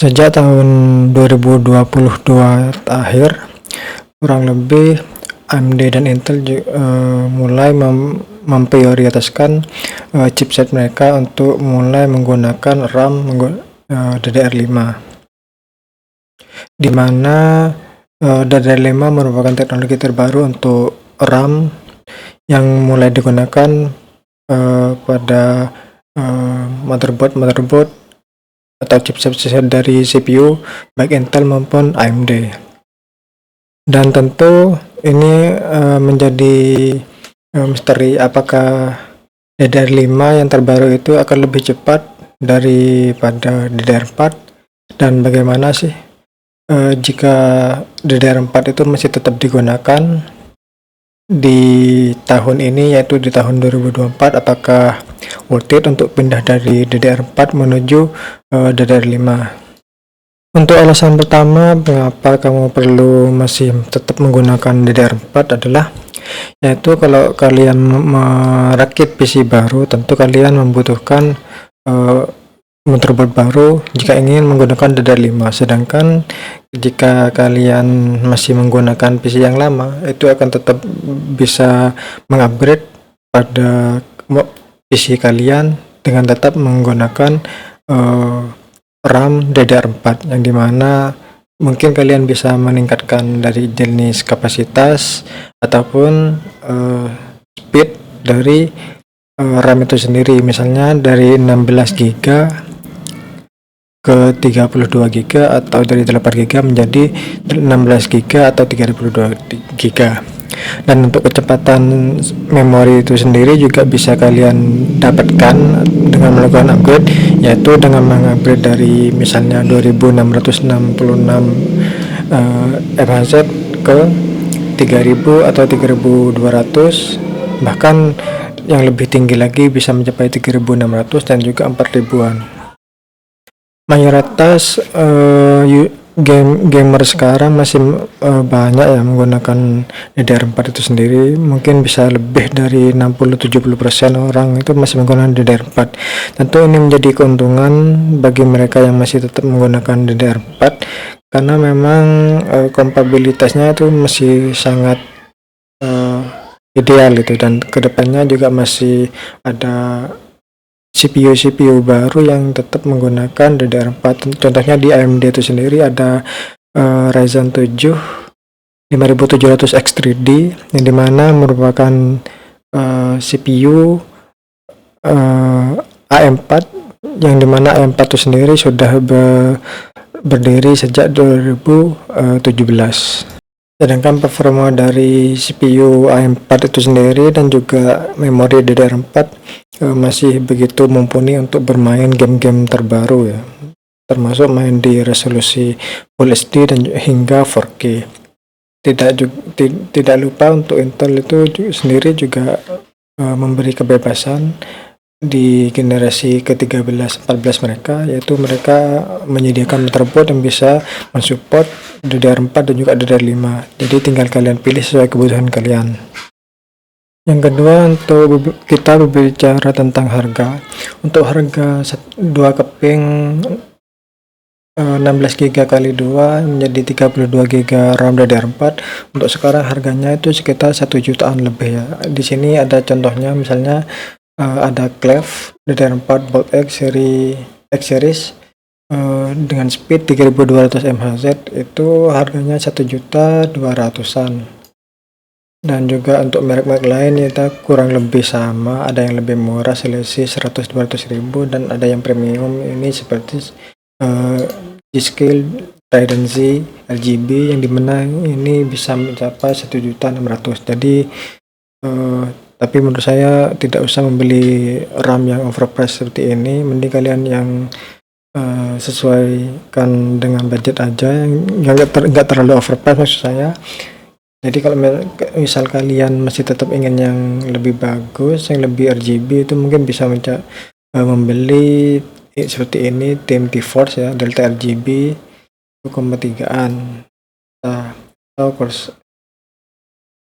Sejak tahun 2022 akhir, kurang lebih AMD dan Intel mulai memprioritaskan chipset mereka untuk mulai menggunakan RAM DDR5, di mana DDR5 merupakan teknologi terbaru untuk RAM yang mulai digunakan pada motherboard atau chipset dari CPU baik Intel maupun AMD. Dan tentu ini menjadi misteri apakah DDR5 yang terbaru itu akan lebih cepat daripada DDR4, dan bagaimana sih jika DDR4 itu masih tetap digunakan di tahun ini, yaitu di tahun 2024, apakah worth it untuk pindah dari DDR4 menuju DDR5. Untuk alasan pertama mengapa kamu perlu masih tetap menggunakan DDR4 adalah, yaitu kalau kalian merakit PC baru, tentu kalian membutuhkan motherboard baru jika ingin menggunakan DDR5. Sedangkan jika kalian masih menggunakan PC yang lama, itu akan tetap bisa mengupgrade pada PC kalian dengan tetap menggunakan RAM DDR4, yang dimana mungkin kalian bisa meningkatkan dari jenis kapasitas ataupun speed dari RAM itu sendiri, misalnya dari 16 GB ke 32 GB atau dari 8 GB menjadi 16 GB atau 32 GB. Dan untuk kecepatan memori itu sendiri juga bisa kalian dapatkan dengan melakukan upgrade, yaitu dengan mengupgrade dari misalnya 2666 MHz ke 3000 atau 3200, bahkan yang lebih tinggi lagi bisa mencapai 3600 dan juga 4000-an. Mayoritas gamer sekarang masih banyak yang menggunakan DDR4 itu sendiri. Mungkin bisa lebih dari 60-70% orang itu masih menggunakan DDR4. Tentu ini menjadi keuntungan bagi mereka yang masih tetap menggunakan DDR4, karena memang kompatibilitasnya itu masih sangat ideal itu, dan kedepannya juga masih ada CPU baru yang tetap menggunakan DDR4. Contohnya di AMD itu sendiri ada Ryzen 7 5700X3D, yang dimana merupakan CPU AM4, yang dimana AM4 itu sendiri sudah berdiri sejak 2017. Sedangkan performa dari CPU AM4 itu sendiri dan juga memori DDR4 masih begitu mumpuni untuk bermain game-game terbaru ya, termasuk main di resolusi Full HD dan hingga 4K. Tidak lupa untuk Intel itu sendiri juga memberi kebebasan di generasi ke-13-14 mereka, yaitu mereka menyediakan motherboard yang bisa mensupport DDR4 dan juga DDR5. Jadi tinggal kalian pilih sesuai kebutuhan kalian. Yang kedua, untuk kita berbicara tentang harga. Untuk harga 2 keping 16 GB kali 2 menjadi 32 GB RAM DDR4, untuk sekarang harganya itu sekitar 1 jutaan lebih ya. Di sini ada contohnya, misalnya ada Cleve DDR4 Bolt X series dengan speed 3200 MHz, itu harganya 1.200.000-an. Dan juga untuk merek-merek lain kita kurang lebih sama, ada yang lebih murah selisih 100-200 ribu, dan ada yang premium ini seperti G-Skill, Trident Z, RGB, yang dimana ini bisa mencapai 1.600.000. Jadi tapi menurut saya tidak usah membeli RAM yang overpriced seperti ini, mending kalian yang sesuaikan dengan budget aja, yang nggak terlalu overpriced maksud saya. Jadi kalau misal kalian masih tetap ingin yang lebih bagus, yang lebih RGB, itu mungkin bisa membeli seperti ini, TMT Force ya, Delta RGB 2,3an, atau course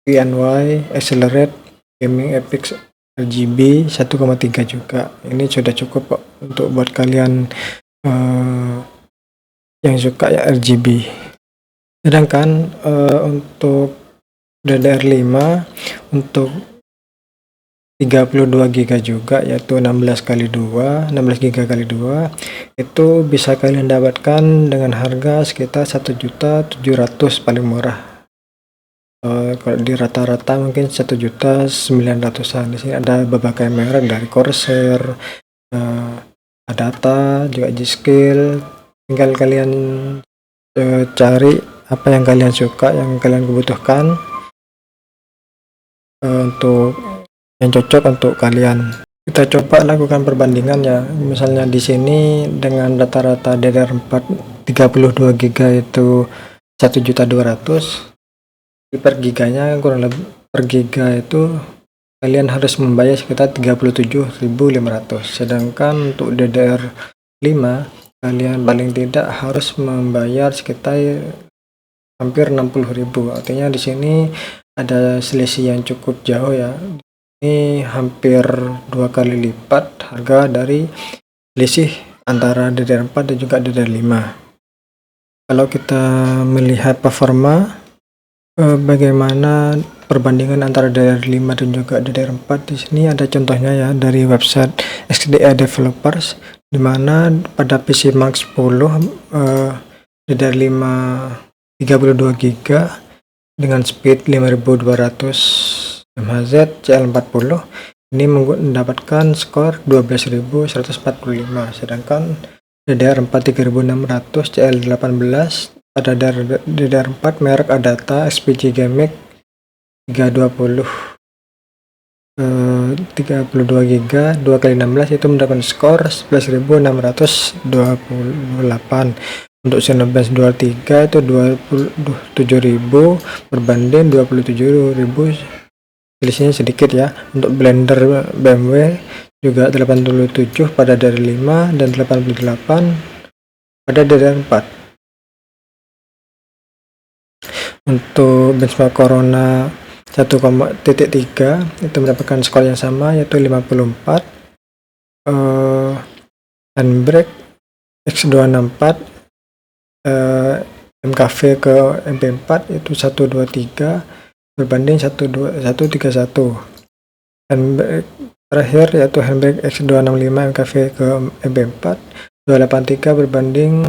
PNY Accelerate Gaming Epic RGB 1,3 juga. Ini sudah cukup untuk buat kalian yang suka ya RGB. Sedangkan untuk DDR5 untuk 32 GB juga, yaitu 16 kali 2, 16 GB kali 2, itu bisa kalian dapatkan dengan harga sekitar 1.700.000 paling murah. Kalau di rata-rata mungkin 1.900.000-an. Di sini ada berbagai merek dari Corsair, Adata, juga G-Skill. Tinggal kalian cari apa yang kalian suka, yang kalian butuhkan, untuk yang cocok untuk kalian. Kita coba lakukan perbandingan ya. Misalnya di sini dengan rata-rata DDR4 32 GB itu 1.200.000, per giganya kurang lebih per giga itu kalian harus membayar sekitar 37.500. Sedangkan untuk DDR5 kalian paling tidak harus membayar sekitar hampir 60.000. Artinya di sini ada selisih yang cukup jauh ya. Ini hampir 2 kali lipat harga dari selisih antara DDR4 dan juga DDR5. Kalau kita melihat performa, bagaimana perbandingan antara DDR5 dan juga DDR4, di sini ada contohnya ya dari website XDA Developers, di mana pada PC Max 10 DDR5 32 GB dengan speed 5200 mHz CL40 ini mendapatkan skor 12.145, sedangkan DDR4 3600 CL18 pada DDR4 merek Adata XPG Gaming 320 32 GB 2 kali 16 itu mendapatkan skor 11.628. Untuk Xenoblade 23 itu 27.000 berbanding 27.000, selisihnya sedikit ya. Untuk Blender BMW juga 87 pada DDR5 dan 88 pada DDR4. Untuk benchmark Corona 1.3 itu mendapatkan skor yang sama, yaitu 54. Handbrake X264 MKV ke MP4 itu 123 berbanding 131. Handbrake terakhir yaitu Handbrake X265 MKV ke MP4 283 berbanding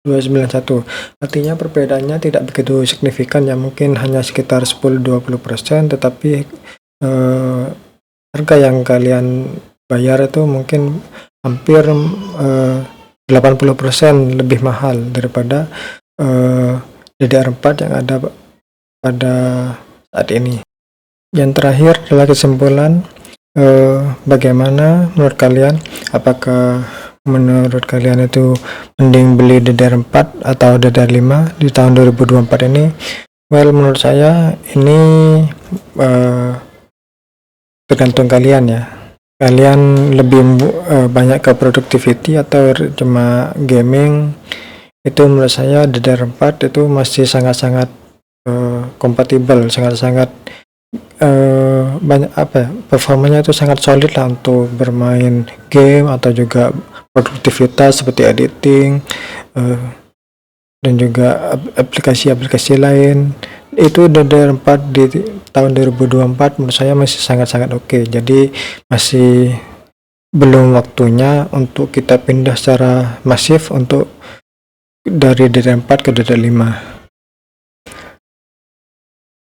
291. Artinya perbedaannya tidak begitu signifikan ya, mungkin hanya sekitar 10-20%, tetapi harga yang kalian bayar itu mungkin hampir 80% lebih mahal daripada DDR4 yang ada pada saat ini. Yang terakhir adalah kesimpulan, bagaimana menurut kalian? Apakah menurut kalian itu mending beli DDR4 atau DDR5 di tahun 2024 ini? Well, menurut saya ini tergantung kalian ya. Kalian lebih banyak ke productivity atau cuma gaming? Itu menurut saya DDR4 itu masih sangat-sangat kompatibel, sangat-sangat banyak performanya itu sangat solid lah untuk bermain game atau juga produktivitas seperti editing dan juga aplikasi-aplikasi lain. Itu DDR4 di tahun 2024 menurut saya masih sangat-sangat oke. Jadi masih belum waktunya untuk kita pindah secara masif untuk dari DDR4 ke DDR5.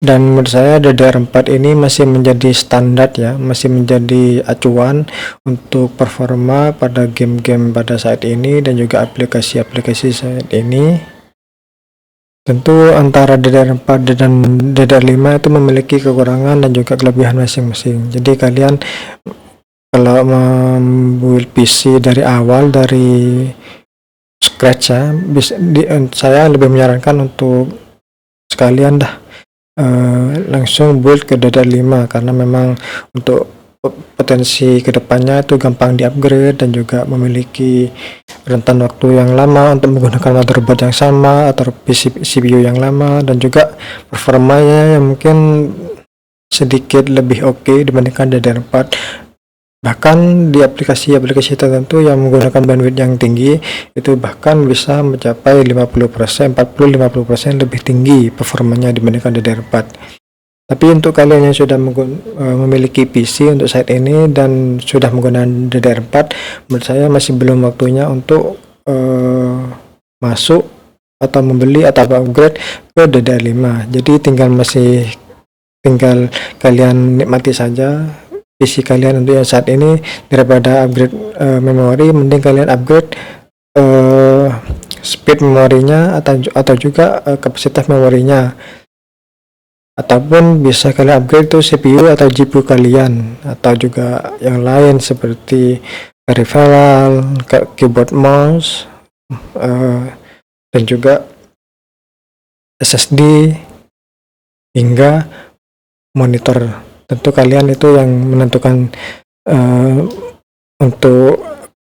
Dan menurut saya DDR4 ini masih menjadi standar ya, masih menjadi acuan untuk performa pada game-game pada saat ini dan juga aplikasi-aplikasi saat ini. Tentu antara DDR4 dan DDR5 itu memiliki kekurangan dan juga kelebihan masing-masing. Jadi kalian kalau membuat PC dari awal, dari scratch ya, saya lebih menyarankan untuk sekalian langsung build ke DDR5, karena memang untuk potensi kedepannya itu gampang di-upgrade dan juga memiliki rentan waktu yang lama untuk menggunakan motherboard yang sama atau CPU yang lama, dan juga performanya yang mungkin sedikit lebih oke dibandingkan DDR4. Bahkan di aplikasi-aplikasi tertentu yang menggunakan bandwidth yang tinggi itu bahkan bisa mencapai 50%, 40-50% lebih tinggi performanya dibandingkan DDR4. Tapi untuk kalian yang sudah memiliki PC untuk saat ini dan sudah menggunakan DDR4, menurut saya masih belum waktunya untuk masuk atau membeli atau upgrade ke DDR5. Jadi tinggal kalian nikmati saja PC kalian untuk yang saat ini. Daripada upgrade memori, mending kalian upgrade speed memorinya atau juga kapasitas memorinya, ataupun bisa kalian upgrade tuh CPU atau GPU kalian, atau juga yang lain seperti peripheral, keyboard, mouse, dan juga SSD hingga monitor. Tentu kalian itu yang menentukan untuk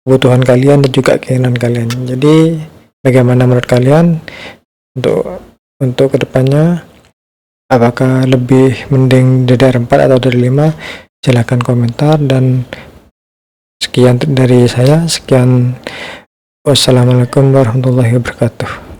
kebutuhan kalian dan juga keinginan kalian. Jadi bagaimana menurut kalian untuk kedepannya, apakah lebih mending DDR4 atau DDR5? Silahkan komentar. Dan sekian dari saya. Wassalamualaikum warahmatullahi wabarakatuh.